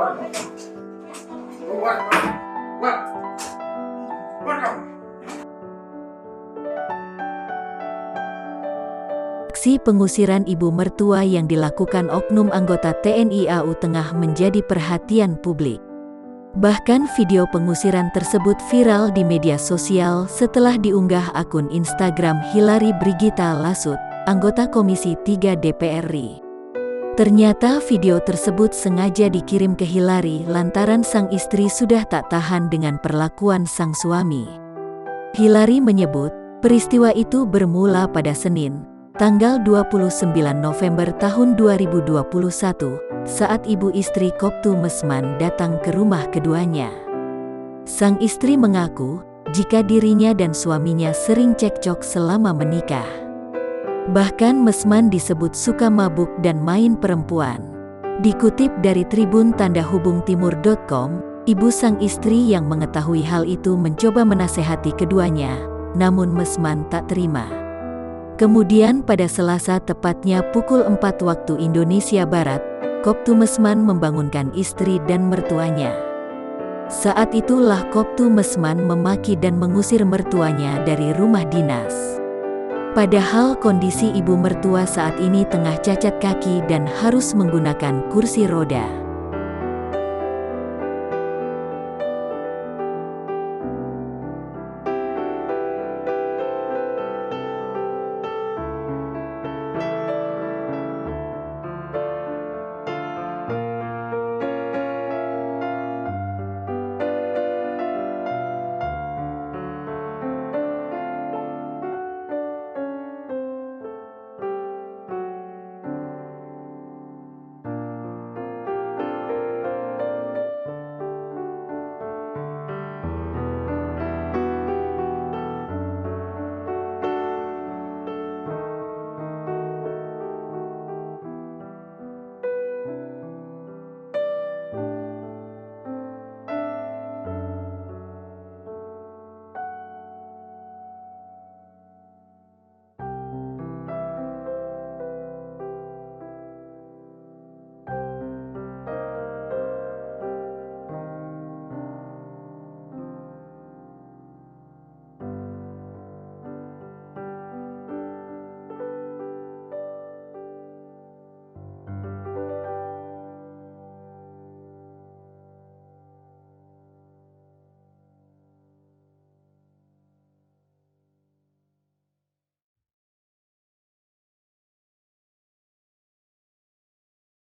Aksi pengusiran ibu mertua yang dilakukan oknum anggota TNI AU tengah menjadi perhatian publik. Bahkan video pengusiran tersebut viral di media sosial setelah diunggah akun Instagram Hillary Brigita Lasut, anggota Komisi 3 DPR RI. Ternyata video tersebut sengaja dikirim ke Hillary lantaran sang istri sudah tak tahan dengan perlakuan sang suami. Hillary menyebut, peristiwa itu bermula pada Senin, tanggal 29 November tahun 2021, saat ibu istri Koptu Mesman datang ke rumah keduanya. Sang istri mengaku, jika dirinya dan suaminya sering cekcok selama menikah. Bahkan Mesman disebut suka mabuk dan main perempuan. Dikutip dari Tribun Tanda Hubung Timur.com, ibu sang istri yang mengetahui hal itu mencoba menasehati keduanya, namun Mesman tak terima. Kemudian pada Selasa tepatnya pukul 4 waktu Indonesia Barat, Koptu Mesman membangunkan istri dan mertuanya. Saat itulah Koptu Mesman memaki dan mengusir mertuanya dari rumah dinas. Padahal kondisi ibu mertua saat ini tengah cacat kaki dan harus menggunakan kursi roda.